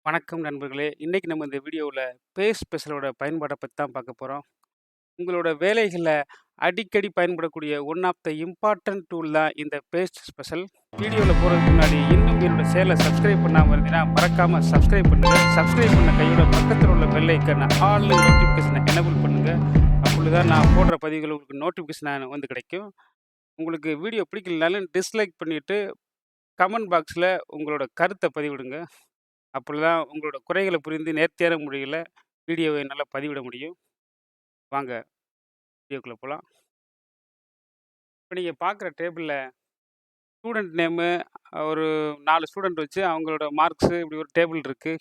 வணக்கம் நண்பர்களே! இன்னைக்கு நம்ம இந்த வீடியோவுல பேஸ் ஸ்பெஷலோட பயன்பாட்ட பத்தி தான் பார்க்க போறோம். உங்களோட வேலைகள்ல அடிக்கடி பயன்படக்கூடிய one of the important tool தான் இந்த பேஸ்ட் ஸ்பெஷல். வீடியோல போறதுக்கு முன்னாடி இன்னும் என்னோட சேனல சப்ஸ்கிரைப் பண்ணாம இருந்தீங்கன்னா, மறக்காம சப்ஸ்கிரைப் பண்ணுங்க. சப்ஸ்கிரைப் பண்ண கையோட பக்கத்துல உள்ள பெல் ஐகான ஆல்னு நோட்டிஃபிகேஷன எனேபிள் பண்ணுங்க. அப்பொழுதுதான் நான் போடுற பதிவுகள் உங்களுக்கு நோட்டிஃபிகேஷனா வந்து கிடைக்கும். உங்களுக்கு வீடியோ பிடிக்கலனாலும் டிஸ்லைக் பண்ணிட்டு, கமெண்ட் பாக்ஸ்ல உங்களோட கருத்த பதிவிடுங்க. அப்பொழுதுதான் உங்களோட குறைகள புரிந்து நேர்த்தியான முறையில வீடியோவை நல்லா பதிவிட முடியும். வாங்க வீடியோக்குள்ள போலாம். இப்ப நீங்க பார்க்குற டேபிள்ல ஸ்டூடண்ட் நேமு ஒரு 4 ஸ்டூடண்ட் வச்சு அவங்களோட மார்க்ஸு இப்படி ஒரு டேபிள் இருக்கு.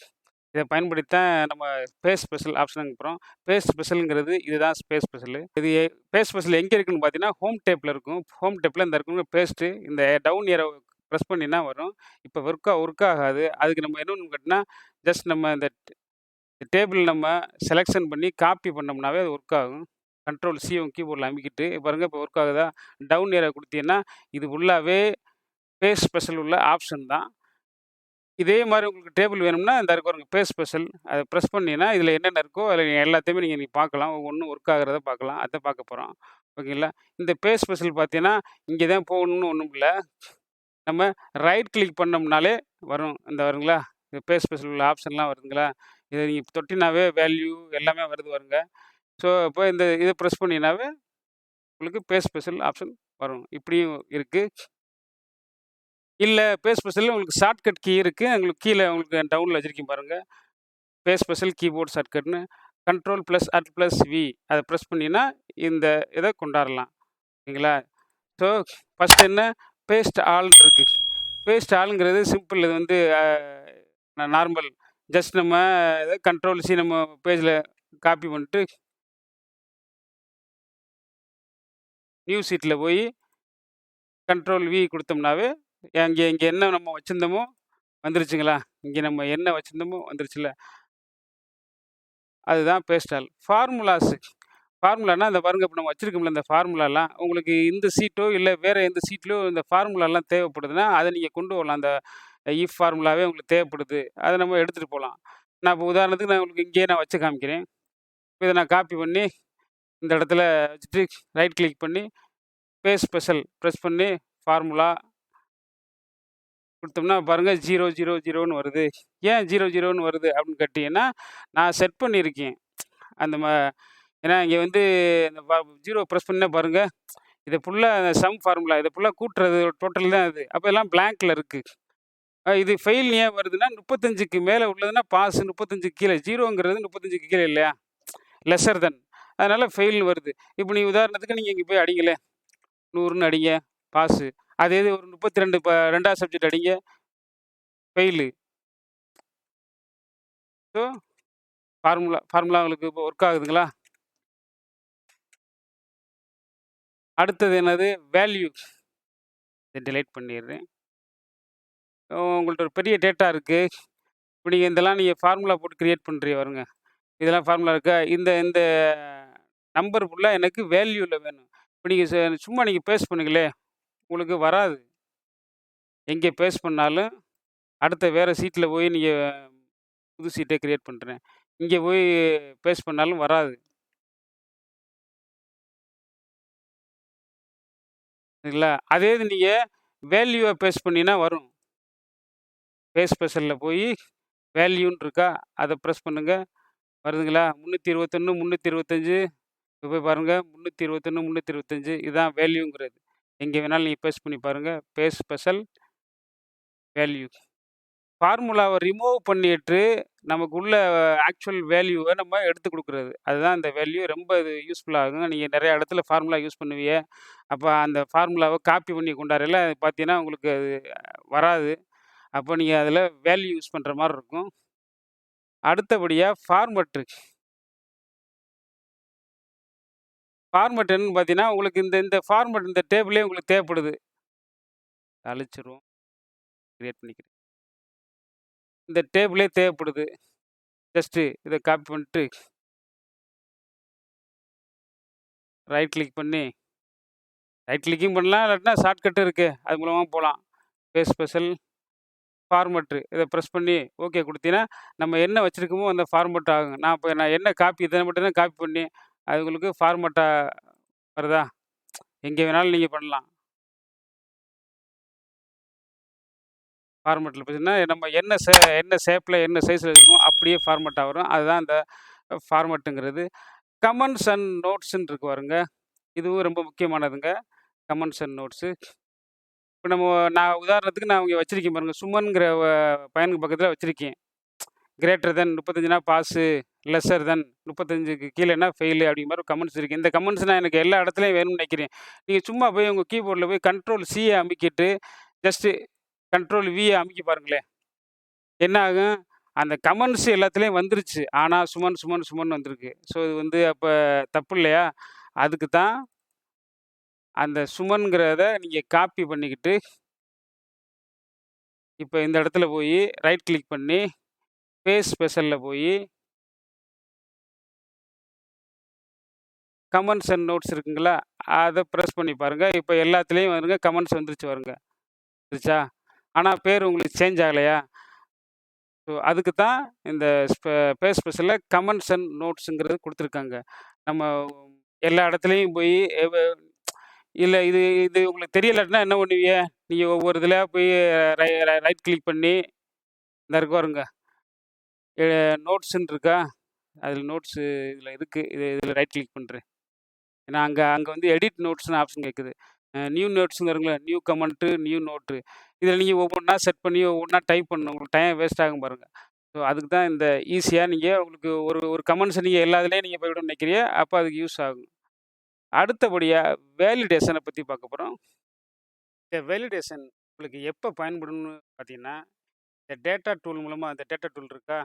இத பயன்படுத்தி தான் நம்ம பேஸ் ஸ்பெஷல் ஆப்ஷனுக்கு போறோம். பேஸ் ஸ்பெஷல்ங்கிறது இதுதான் பேஸ் ஸ்பெஷலு. பேஸ் ஸ்பெஷல் எங்க இருக்குன்னு பார்த்தீங்கன்னா, ஹோம் டேப்ல இருக்கும். ஹோம் டேப்ல இந்த இருக்குங்க பேஸ்ட்டு இந்த டவுன் ஏரோவ பிரஸ் பண்ணினா வரும். இப்ப ஒர்க் ஆகாது. அதுக்கு நம்ம என்ன பண்ணணும்னு கேட்டீங்கன்னா, ஜஸ்ட் நம்ம இந்த டேபிள் நம்ம செலக்ஷன் பண்ணி காப்பி பண்ணோம்னாவே அது ஒர்க் ஆகும். கண்ட்ரோல் சி உங்க கீபோர்ட்ல அமுக்கிட்டு பாருங்க இப்போ ஒர்க் ஆகுதா? டவுன் ஏரோ குடுத்தீங்கன்னா, இது ஃபுல்லாவே பேஸ் ஸ்பெஷல் உள்ள ஆப்ஷன் தான். இதே மாரி உங்களுக்கு டேபிள் வேணும்னா, இந்த இருக்கு பாருங்க பேஸ் ஸ்பெஷல். அத பிரஸ் பண்ணீங்கன்னா, இதில என்னென்ன இருக்கோ அதில எல்லாத்தையுமே நீங்க பார்க்கலாம். ஒவ்வொன்னும் ஒர்க் ஆகுறத பார்க்கலாம். அத பார்க்க போறோம். ஓகேங்களா? இந்த பேஸ் ஸ்பெஷல் பார்த்தீங்கன்னா, இங்க தான் போகணும்னு ஒண்ணும் இல்ல. நம்ம ரைட் கிளிக் பண்ணோம்னாலே வரும். இந்த வருங்களா? இந்த பேஸ் ஸ்பெஷல் உள்ள ஆப்ஷன்லாம் வருதுங்களா? இத நீங்க தொட்டினாவே வேல்யூ எல்லாமே வருது பாருங்க. ஸோ, அப்போ இத பிரஸ் பண்ணீங்கனாவே உங்களுக்கு பேஸ் ஸ்பெஷல் ஆப்ஷன் வரும். இப்படியும் இருக்கு. இல்ல பேஸ் ஸ்பெஷல்ல உங்களுக்கு ஷார்ட்கட் கீ இருக்கு. உங்களுக்கு கீழ உங்களுக்கு டவுன்ல வச்சிருக்கேன் பாருங்க. பேஸ் ஸ்பெஷல் கீபோர்ட் ஷார்ட்கட்ன்னு control plus alt plus V அத பிரஸ் பண்ணீங்கன்னா, இந்த இத கொண்டாறலாம். ஓகேங்களா? ஸோ, ஃபர்ஸ்ட் என்ன பேஸ்ட் ஆல்ன்னு இருக்கு. பேஸ்ட் ஆல்ங்கிறது சிம்பிள். இது வந்து நார்மல். ஜஸ்ட் நம்ம இத கண்ட்ரோல் சி நம்ம பேஜ்ல காப்பி பண்ணிட்டு, நியூ ஷீட்ல போயி கண்ட்ரோல் வி குடுத்தோம்னாவே, இங்க இங்க என்ன நம்ம வச்சிருந்தோமோ வந்துருச்சுங்களா? இங்க நம்ம என்ன வச்சிருந்தோமோ வந்துருச்சுல்ல. அதுதான் பேஸ்ட் ஆல். ஃபார்முலான்னா இந்த பாருங்க இப்ப நம்ம வச்சிருக்கோம்ல இந்த ஃபார்முலாலாம், உங்களுக்கு இந்த ஷீட்டோ இல்ல வேற எந்த ஷீட்லயோ இந்த ஃபார்முலாலாம் தேவைப்படுதுன்னா, அத நீங்க கொண்டு வரலாம். அந்த இஃப் ஃபார்முலாவே உங்களுக்கு தேவைப்படுது. அத நம்ம எடுத்துட்டு போலாம். நான் இப்ப உதாரணத்துக்கு நான் உங்களுக்கு இங்கேயே நான் வச்சு காமிக்கிறேன். இத நான் காப்பி பண்ணி இந்த இடத்துல வச்சுட்டு ரைட் கிளிக் பண்ணி பேஸ்ட் ஸ்பெஷல் பிரஸ் பண்ணி ஃபார்முலா குடுத்தோம்னா பாருங்க 000ன்னு வருது. ஏன் 00ன்னு வருது அப்படின்னு கேட்டீங்கன்னா, நான் செட் பண்ணியிருக்கேன். அந்த ஏன்னா இங்க வந்து இந்த 0 பிரஸ் பண்ணா பாருங்க, இது ஃபுல்லா சம் ஃபார்முலா. இத ஃபுல்லா கூட்டுறது டோட்டல் தான் இது. அப்ப எல்லாம் பிளாங்க்ல இருக்கு. இது ஃபெயில் ஏன் வருதுன்னா 35க்கு மேல உள்ளதுன்னா பாஸ் 35க்கு கீழ 0ங்கிறது 35க்கு கீழ இல்லையா? லெஸ்ஸர் தென். அதனால ஃபெயில்னு வருது. இப்ப நீங்க உதாரணத்துக்கு நீங்க இங்க போய் அடிங்களேன். 100ன்னு அடிங்க, பாஸு. அதே இது ஒரு 32 2வது சப்ஜெக்ட் அடிங்க, ஃபெயிலு. ஸோ ஃபார்முலா உங்களுக்கு இப்போ ஒர்க் ஆகுதுங்களா? அடுத்தது என்னது? வேல்யூ. இத டிலீட் பண்ணிடுறேன். உங்கள்ட்ட ஒரு பெரிய டேட்டா இருக்கு. இப்ப நீங்க ஃபார்முலா போட்டு கிரியேட் பண்றீங்க பாருங்க. இதெல்லாம் ஃபார்முலா இருக்கா? இந்த இந்த நம்பர் ஃபுல்லா எனக்கு வேல்யூல வேணும். இப்ப நீங்க சும்மா நீங்க பேஸ்ட் பண்ணுங்களேன், உங்களுக்கு வராது. எங்கே பேஸ்ட் பண்ணாலும் அடுத்த வேற ஷீட்ல போய் நீங்க புது ஷீட்டே கிரியேட் பண்றேன். இங்க போய் பேஸ்ட் பண்ணாலும் வராது. சரிங்களா? அதே இது நீங்க வேல்யூவ பேஸ்ட் பண்ணீங்கன்னா வரும். பேஸ்ட் ஸ்பெஷல்ல போயி வேல்யூன்னு இருக்கா? அத பிரஸ் பண்ணுங்க. வருதுங்களா? 321, 325 இப்ப போய் பாருங்க. 321, 325 இதுதான் வேல்யூங்கிறது. எங்க வேணாலும் நீங்க பேஸ்ட் பண்ணி பாருங்க. Paste special value. ஃபார்முலாவ ரிமூவ் பண்ணிட்டு, நமக்கு உள்ள ஆக்சுவல் வேல்யூவ நம்ம எடுத்து குடுக்குறது. அதுதான் இந்த வேல்யூ. ரொம்ப இது யூஸ்ஃபுல்லா ஆகும். நீங்க நெறைய இடத்துல ஃபார்முலா யூஸ் பண்ணுவீங்க. அப்ப அந்த ஃபார்முலாவ காப்பி பண்ணி கொண்டாரையில பார்த்தீங்கன்னா, உங்களுக்கு அது வராது. அப்ப நீங்க அதில வேல்யூ யூஸ் பண்ற மாரி இருக்கும். அடுத்தபடியா ஃபார்மட் இருக்கு. ஃபார்மட் என்னன்னு பார்த்தீங்கன்னா, உங்களுக்கு இந்த இந்த ஃபார்மட் இந்த டேபிளே உங்களுக்கு தேவைப்படுது. அழிச்சிருவோம். கிரியேட் பண்ணிக்கிறேன். இந்த டேபிளே தேவைப்படுது. ஜஸ்ட்டு இத காப்பி பண்ணிட்டு, ரைட் கிளிக் பண்ணி ரைட் கிளிக்கும் பண்ணலாம். இல்லாட்டினா ஷார்ட்கட்டும் இருக்கு. அது மூலமா போலாம். பேஸ்ட் ஸ்பெஷல் ஃபார்மேட்டு இத பிரஸ் பண்ணி ஓகே குடுத்தீங்கன்னா, நம்ம என்ன வச்சிருக்கோமோ அந்த ஃபார்மேட் ஆகுங்க. நான் என்ன காப்பி இத மட்டும் தான் காப்பி பண்ணி, அது உங்களுக்கு ஃபார்மேட்டா வருதா? எங்க வேணாலும் நீங்க பண்ணலாம். ஃபார்மேட்ல பார்த்தீங்கன்னா, நம்ம என்ன ஷேப்ல, என்ன சைஸ்ல இருக்கோமோ அப்படியே ஃபார்மேட்டா வரும். அதுதான் அந்த ஃபார்மேட்டுங்கிறது. கமெண்ட்ஸ் அண்ட் நோட்ஸ்ன்னு இருக்கு பாருங்க. இதுவும் ரொம்ப முக்கியமானதுங்க. Comments and notes. இப்ப நான் உதாரணத்துக்கு நான் இங்க வச்சிருக்கேன் பாருங்க. சுமன்ங்கிற பையனுக்கு பக்கத்துல வச்சிருக்கேன். கிரேட்டர் தென் 35னா பாஸு, லெஸ்ஸர் தென் 35க்கு கீழனா ஃபெயிலு அப்படிங்கிற மாரி கமெண்ட்ஸ் இருக்கு. இந்த கமெண்ட்ஸ் நான் எனக்கு எல்லா இடத்துலயும் வேணும்னு நினைக்கிறேன். நீங்க சும்மா போய் உங்க கீபோர்ட்ல போய் கண்ட்ரோல் சிய அமுக்கிட்டு, ஜஸ்ட் கண்ட்ரோல் விய அமுக்கி பாருங்களேன். என்ன ஆகும்? அந்த கமெண்ட்ஸ் எல்லாத்துலயும் வந்துருச்சு. ஆனா சுமன் வந்திருக்கு. ஸோ இது வந்து அப்ப தப்பு இல்லையா? அதுக்கு தான் அந்த சுமன்ங்கிறத நீங்க காப்பி பண்ணிக்கிட்டு, இப்ப இந்த இடத்துல போயி ரைட் கிளிக் பண்ணி, பேஸ்ட் ஸ்பெஷல்ல போயி கமெண்ட்ஸ் அண்ட் நோட்ஸ் இருக்குங்களா? அத பிரஸ் பண்ணி பாருங்க. இப்ப எல்லாத்துலயும் வந்துருங்க கமெண்ட்ஸ் வந்துருச்சு பாருங்க. வந்துருச்சா? ஆனா பேர் உங்களுக்கு சேஞ்ச் ஆகலையா? ஸோ அதுக்கு தான் இந்த பேஜ் ஸ்பெஷல்ல கமெண்ட்ஸ் அண்ட் நோட்ஸ்ங்கிறது குடுத்துருக்காங்க. நம்ம எல்லா இடத்துலயும் போய் இல்ல இது இது உங்களுக்கு தெரியலாட்டினா என்ன பண்ணுவீங்க? நீங்க ஒவ்வொரு இதுலயா போய் ரைட் கிளிக் பண்ணி இந்த இருக்கு பாருங்க. எ நோட்ஸ்ன்னு இருக்கா? அதில நோட்ஸு இதில இருக்கு. இதில ரைட் கிளிக் பண்றேன். ஏன்னா அங்க அங்க வந்து எடிட் நோட்ஸ்ன்னு ஆப்ஷன் கேட்குது. நியூ நோட்ஸ்ன்னு வருங்களா? New comment, new note. இதில நீங்க ஒவ்வொன்னா செட் பண்ணி ஒவ்வொன்னா டைப் பண்ணணும். உங்களுக்கு டைம் வேஸ்ட் ஆகும் பாருங்க. ஸோ அதுக்கு தான் இந்த ஈஸியா நீங்க உங்களுக்கு ஒரு ஒரு கமெண்ட்ஸ நீங்க எல்லா இதுலயும் நீங்க போய்விடணும்னு நினைக்கிறீங்க. அப்ப அதுக்கு யூஸ் ஆகும். அடுத்தபடியா வேலிடேஷன பத்தி பார்க்க போறோம். இந்த வேலிடேஷன் உங்களுக்கு எப்ப பயன்படும்னு பார்த்தீங்கன்னா, இந்த டேட்டா டூல் மூலமா இந்த டேட்டா டூல் இருக்கா?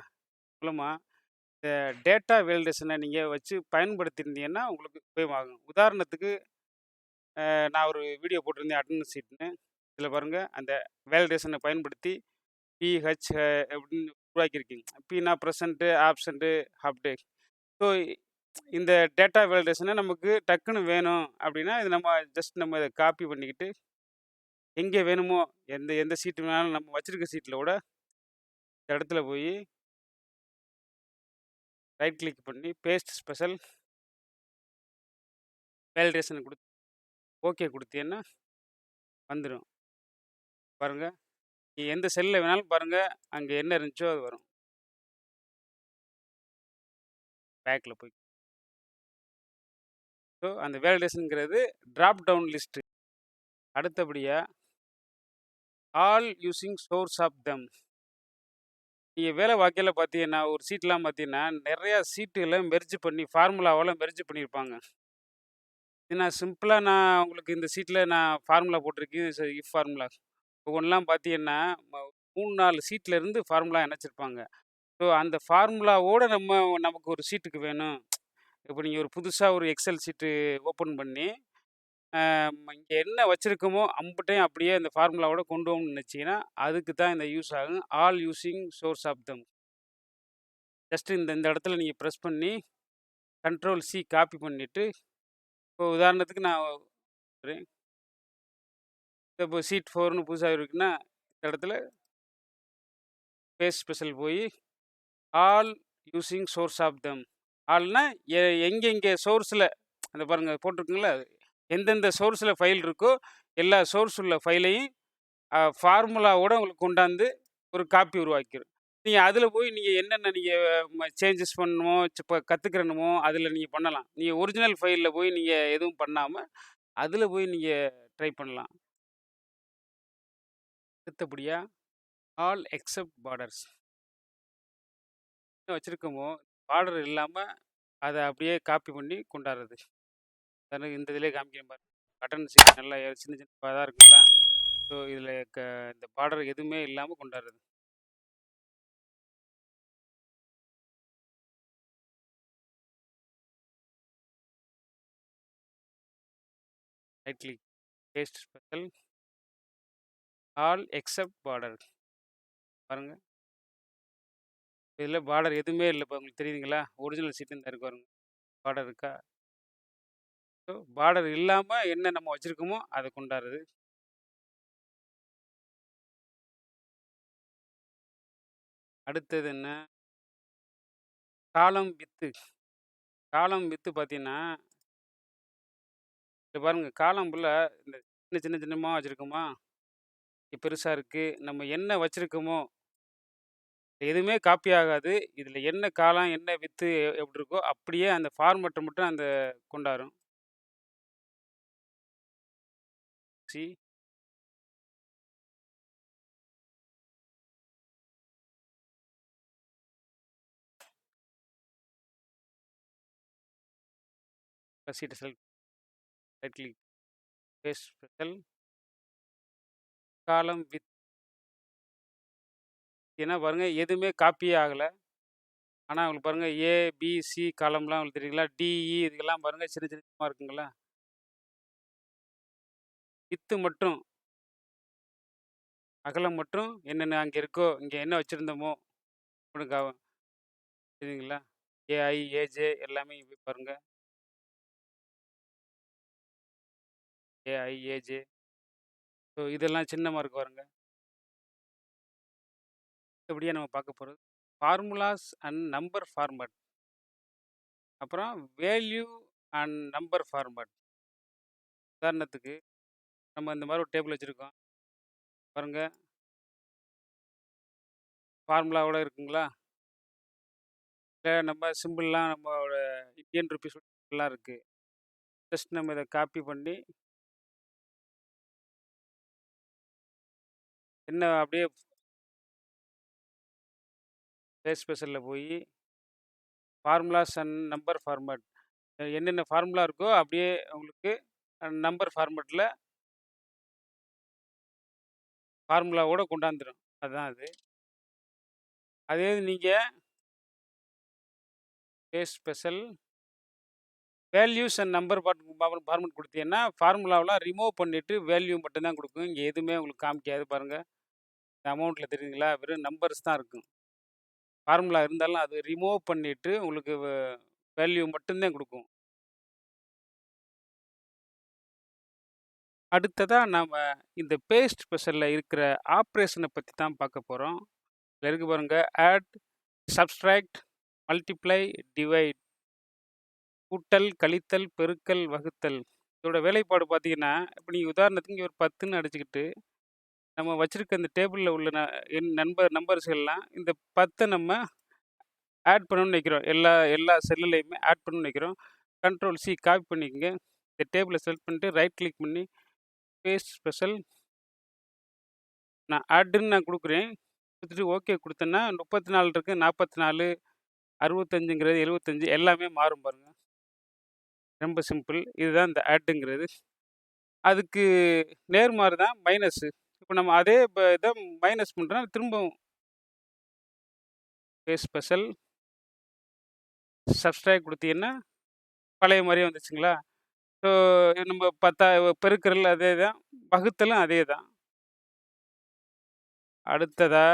மூலமா இந்த டேட்டா வேலிடேஷன நீங்க வச்சு பயன்படுத்தியிருந்தீங்கன்னா, உங்களுக்கு உபயோகமாகும். உதாரணத்துக்கு நான் ஒரு வீடியோ போட்டிருந்தேன் அட்டெண்டன்ஸ் ஷீட்ன்னு. இதில பாருங்க அந்த வேலிடேஷன பயன்படுத்தி பிஹெச் அப்படின்னு உருவாக்கியிருக்கீங்க. பின்னா பிரசன்ட்டு, ஆப்சென்ட்டு, ஹாஃப் ஸோ இந்த டேட்டா வேலிடேஷன நமக்கு டக்குனு வேணும் அப்படின்னா, இது நம்ம இத காப்பி பண்ணிக்கிட்டு, எங்கே வேணுமோ எந்த எந்த சீட் வேணாலும் நம்ம வச்சிருக்க சீட்ல கூட இந்த இடத்துல போயி ரைட் கிளிக் பண்ணி பேஸ்ட் ஸ்பெஷல் வேலிடேஷன் ஓகே குடுத்தீங்கன்னா வந்துரும். பாருங்க. நீங்க எந்த செல்ல வேணாலும் பாருங்க. அங்க என்ன இருந்துச்சோ அது வரும். பேக்ல போய். ஸோ அந்த வேலிடேஷன்ங்கிறது டிராப் டவுன் லிஸ்ட். அடுத்தபடியா all using source of them. நீங்க வேலை பார்க்கையில பார்த்தீங்கன்னா, ஒரு சீட்லாம் பார்த்தீங்கன்னா, நெறைய சீட்டுகள மெர்ஜ் பண்ணி ஃபார்முலாவால மெர்ஜ் பண்ணியிருப்பாங்க. நான் உங்களுக்கு இந்த சீட்ல நான் ஃபார்முலா போட்டிருக்கேன். If formula. ஒவ்வொன்லாம் பார்த்தீங்கன்னா, 3, 4 சீட்ல இருந்து ஃபார்முலா இணைச்சிருப்பாங்க. ஸோ அந்த ஃபார்முலாவோட நமக்கு ஒரு சீட்டுக்கு வேணும். இப்ப நீங்க ஒரு புதுசா ஒரு எக்ஸெல் சீட்டு ஓப்பன் பண்ணி, இங்க என்ன வச்சிருக்கோமோ அம்புட்டையும் அப்படியே அந்த ஃபார்முலாவோட கொண்டு போகணும்னு நினைச்சீங்கன்னா, அதுக்கு தான் இந்த யூஸ் ஆகும். All using source of them. Just இந்த இந்த இடத்துல நீங்க பிரஸ் பண்ணி, கண்ட்ரோல் சி காப்பி பண்ணிட்டு, இப்போ உதாரணத்துக்கு நான் வரேன். இப்போ சீட் 4ன்னு புதுசா இருக்குன்னா, இந்த இடத்துல பேஸ்ட் ஸ்பெஷல் போயி, all using source of them. ஆல்னா எங்கெங்க சோர்ஸ்ல அந்த பாருங்க போட்டிருக்குங்களா? எந்தெந்த சோர்ஸ்ல ஃபைல் இருக்கோ, எல்லா சோர்ஸ் உள்ள ஃபைலையும் ஃபார்முலாவோட உங்களுக்கு கொண்டாந்து ஒரு காப்பி உருவாக்கிரும். நீங்க அதில போய் நீங்க என்னென்ன நீங்க சேஞ்சஸ் பண்ணணுமோ, இப்ப கத்துக்கிறணுமோ, அதில நீங்க பண்ணலாம். நீங்க ஒரிஜினல் ஃபைல்ல போய் நீங்க எதுவும் பண்ணாம, அதில போய் நீங்க ட்ரை பண்ணலாம். அடுத்தபடியா ஆல் எக்செப்ட் பார்டர்ஸ். என்ன வச்சிருக்கோமோ, பார்டர் இல்லாம அத அப்படியே காப்பி பண்ணி கொண்டாடுறது. இந்த இதிலேயே காமிக்கிறேன் பாருங்க. பட்டன் சீட் நல்லா சின்ன சின்ன இதா இருக்குங்களா? ஸோ இதில இந்த பார்டர் எதுவுமே இல்லாம கொண்டாடுறது. Right click, paste special, all except border. பாருங்க. இதில பார்டர் எதுவுமே இல்ல. இப்ப உங்களுக்கு தெரியுதுங்களா? ஒரிஜினல் சீட் இந்த இருக்கு பாருங்க. பார்டர் இருக்கா? ஸோ பார்டர் இல்லாம என்ன நம்ம வச்சிருக்கோமோ, அத கொண்டாடுறது. அடுத்தது என்ன? காலம் வித்து. காலம் வித்து பார்த்தீங்கன்னா, இங்க பாருங்க காலம் ஃபுல்லா இந்த சின்ன சின்ன சின்னமா வச்சிருக்கோமா, பெருசா இருக்கு. நம்ம என்ன வச்சிருக்கோமோ, எதுவுமே காப்பி ஆகாது. இதுல என்ன காலம், என்ன வித்து எப்படி இருக்கோ, அப்படியே அந்த ஃபார்மட்ட மட்டும் அந்த கொண்டாரும். See proceed select right click paste special column width ஏன்னா பாருங்க எதுவுமே காப்பியே ஆகல. ஆனா உங்களுக்கு பாருங்க ஏ, பி, சி காலம்லாம் உங்களுக்கு தெரியுங்களா? டி, இ இதுக்கெல்லாம் பாருங்க சின்ன சின்னமா இருக்குங்களா? வித்து மட்டும் அகலம் மட்டும் என்னென்ன அங்க இருக்கோ, இங்க என்ன வச்சிருந்தோமோ உங்களுக்கு தெரியுங்களா? ஏஐ, ஏஜே எல்லாமே இங்க போய் பாருங்க. ஏஐ, ஏஜே ஸோ இதெல்லாம் சின்னமா இருக்கு பாருங்க. அடுத்தபடியா நம்ம பார்க்க போறது ஃபார்முலாஸ் அண்ட் நம்பர் ஃபார்மட். அப்புறம் வேல்யூ அண்ட் நம்பர் ஃபார்மட். உதாரணத்துக்கு நம்ம இந்த மாரி ஒரு டேபிள் வச்சிருக்கோம். பாருங்க ஃபார்முலாவோட இருக்குங்களா? இல்ல நம்ம சிம்பிள்லாம் நம்மளோட இந்தியன் ரூபீஸ் எல்லாம் இருக்கு. ஜஸ்ட் நம்ம இத காப்பி பண்ணி என்ன அப்படியே பேஸ்ட் ஸ்பெஷல்ல போயி ஃபார்முலாஸ் அண்ட் நம்பர் ஃபார்மட். என்னென்ன ஃபார்முலா இருக்கோ அப்படியே உங்களுக்கு நம்பர் ஃபார்மட்ல ஃபார்முலாவோட கொண்டாந்துரும். அதான் அது. அதே இது நீங்க paste special values and number format குடுத்தீங்கன்னா, ஃபார்முலாவலாம் ரிமூவ் பண்ணிட்டு வேல்யூ மட்டும் தான் குடுக்கும். இங்க எதுவுமே உங்களுக்கு காமிக்காது பாருங்க. இந்த அமௌண்ட்ல தெரியுதுங்களா? வெறும் நம்பர்ஸ் தான் இருக்கும். ஃபார்முலா இருந்தாலும் அது ரிமூவ் பண்ணிட்டு உங்களுக்கு வேல்யூ மட்டும் தான் குடுக்கும். அடுத்ததா நாம இந்த பேஸ்ட் ஸ்பெஷல்ல இருக்கிற ஆப்பரேஷன பத்தி தான் பார்க்க போறோம். இதுல இருக்கு பாருங்க. Add, subtract, multiply, divide. கூட்டல், கழித்தல், பெருக்கல், வகுத்தல். இதோட வேலைப்பாடு பார்த்தீங்கன்னா, இப்ப நீங்க உதாரணத்துக்கு இங்க ஒரு 10ன்னு அடிச்சுக்கிட்டு, நம்ம வச்சிருக்க இந்த டேபிள்ல உள்ள எண் நம்பர்ஸ்கள்லாம் இந்த 10 நம்ம ஆட் பண்ணணும்னு வைக்கிறோம். எல்லா எல்லா செல்லுலயுமே ஆட் பண்ணணும்னு வைக்கிறோம். கண்ட்ரோல் சி காப்பி பண்ணிக்கங்க. இந்த டேபிள செலக்ட் பண்ணிட்டு ரைட் கிளிக் பண்ணி பேஸ்ட் ஸ்பெஷல் நான் குடுக்குறேன். குடுத்துட்டு ஓகே குடுத்தேன்னா 34 இருக்கு, 44, 65ங்கிறது 75 எல்லாமே மாறும் பாருங்க. ரொம்ப சிம்பிள். இதுதான் இந்த ஆட்டுங்கிறது. அதுக்கு நேர்மாறு தான் மைனஸு. இப்ப நம்ம அதே இத மைனஸ் பண்றோம். திரும்பவும் பேஸ்ட் ஸ்பெஷல் சப்ஸ்ட்ராக்ட் குடுத்தீங்கன்னா, பழைய மாரியே வந்துச்சுங்களா? ஸோ நம்ம பெருக்கல் அதே தான். வகுத்தலும் அதே தான். அடுத்ததா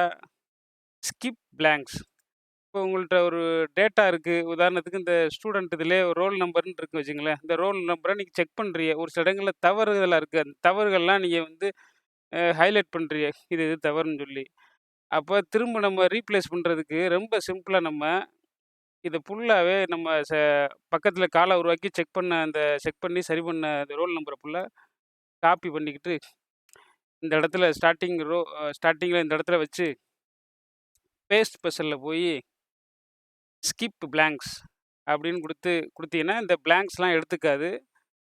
ஸ்கிப் பிளாங்க்ஸ். இப்போ உங்கள்ட்ட ஒரு டேட்டா இருக்கு. உதாரணத்துக்கு இந்த ஸ்டூடண்ட் இதிலே ரோல் நம்பர்ன்னு இருக்குன்னு வச்சுக்கங்களேன். இந்த ரோல் நம்பர நீங்க செக் பண்றீங்க. ஒரு சில இடங்கள்ல தவறுதலா இருக்கு. அந்த தவறுகள்லாம் நீங்க வந்து ஹைலைட் பண்றீங்க. இது இது தவறுன்னு சொல்லி. அப்ப திரும்ப நம்ம ரீப்ளேஸ் பண்றதுக்கு ரொம்ப சிம்பிளா நம்ம இத ஃபுல்லாவே நம்ம பக்கத்துல கால உருவாக்கி செக் பண்ணி சரி பண்ண அந்த ரோல் நம்பர ஃபுல்லா காப்பி பண்ணிக்கிட்டு, இந்த இடத்துல ஸ்டார்ட்டிங்ல இந்த இடத்துல வச்சு, பேஸ்ட் ஸ்பெஷல்ல போயி ஸ்கிப் பிளாங்க்ஸ் அப்படின்னு குடுத்தீங்கன்னா, இந்த பிளாங்க்ஸ்லாம் எடுத்துக்காது.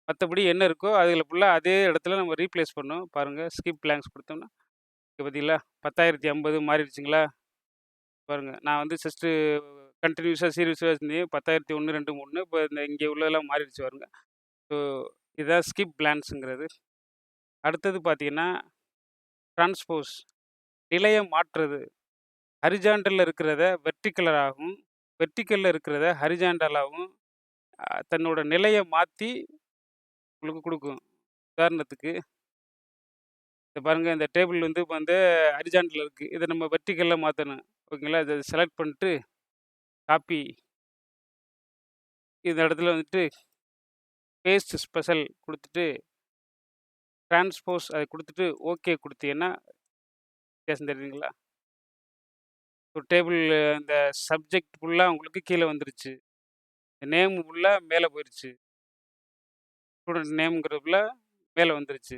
மத்தபடி என்ன இருக்கோ அதுல ஃபுல்லா அதே இடத்துல நம்ம ரீப்ளேஸ் பண்ணும். பாருங்க ஸ்கிப் பிளாங்க்ஸ் குடுத்தோம்னா, இங்க பார்த்தீங்களா? 10,050 மாறிடுச்சுங்களா? பாருங்க. நான் வந்து ஜஸ்ட்டு கன்டினியூஸா சீரிஸா இருந்தேன். 10,001, 2, 3 இப்ப இங்க உள்ளதெல்லாம் மாறிடுச்சு பாருங்க. ஸோ இதுதான் ஸ்கிப் பிளான்ஸ்ங்கிறது. அடுத்தது பார்த்தீங்கன்னா, டிரான்ஸ்போஸ் நிலைய மாற்றுறது. ஹரிசாண்டல்ல இருக்கிறத வெர்டிகலாவும், வெர்டிகல்ல இருக்கிறத ஹரிசாண்டலாவும் தன்னோட நிலைய மாத்தி உங்களுக்கு குடுக்கும். உதாரணத்துக்கு, இத பாருங்க இந்த டேபிள் வந்து இப்ப வந்து ஹரிசாண்டல்ல இருக்கு. இத நம்ம வெர்டிகல்ல மாத்தணும். ஓகேங்களா? இத செலக்ட் பண்ணிட்டு, காப்பி இந்த இடத்துல வந்துட்டு பேஸ்ட் ஸ்பெஷல் குடுத்துட்டு, டிரான்ஸ்போஸ் அத குடுத்துட்டு, ஓகே குடுத்தீங்கன்னா, வித்தியாசம் தெரியுதுங்களா? ஒரு டேபிள் அந்த சப்ஜெக்ட் ஃபுல்லா உங்களுக்கு கீழ வந்துருச்சு. நேம் ஃபுல்லா மேல போயிருச்சு. ஸ்டூடண்ட் நேம்ங்கிறதுல மேல வந்துருச்சு.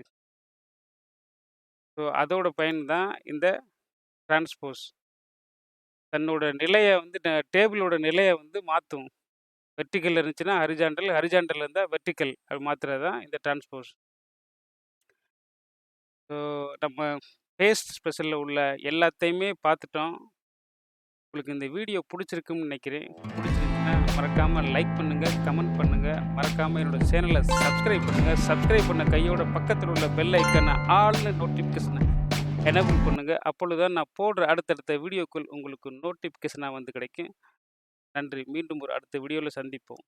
ஸோ அதோட பயன் தான் இந்த டிரான்ஸ்போஸ். தன்னோட நிலைய வந்து டேபிளோட நிலைய வந்து மாத்தும். வெர்டிகல்ல இருந்துச்சுன்னா ஹரிசாண்டல், ஹரிசாண்டல்ல இருந்தா வெர்டிகல் அப்படி மாத்துறது தான் இந்த டிரான்ஸ்போஸ். ஸோ நம்ம பேஸ்ட் ஸ்பெஷல்ல உள்ள எல்லாத்தையுமே பார்த்துட்டோம். உங்களுக்கு இந்த வீடியோ புடிச்சிருக்கும்னு நினைக்கிறேன். புடிச்சிருந்துச்சுன்னா மறக்காம லைக் பண்ணுங்க, கமெண்ட் பண்ணுங்க. மறக்காம என்னோட சேனல சப்ஸ்கிரைப் பண்ணுங்க. சப்ஸ்கிரைப் பண்ண கையோட பக்கத்துல உள்ள பெல் ஐகான ஆல்னு நோட்டிஃபிகேஷன எனேபிள் பண்ணுங்க. அப்பொழுதுதான் நான் போடுற அடுத்தடுத்த வீடியோக்கள் உங்களுக்கு நோட்டிஃபிகேஷனா வந்து கிடைக்கும். நன்றி. மீண்டும் ஒரு அடுத்த வீடியோல சந்திப்போம்.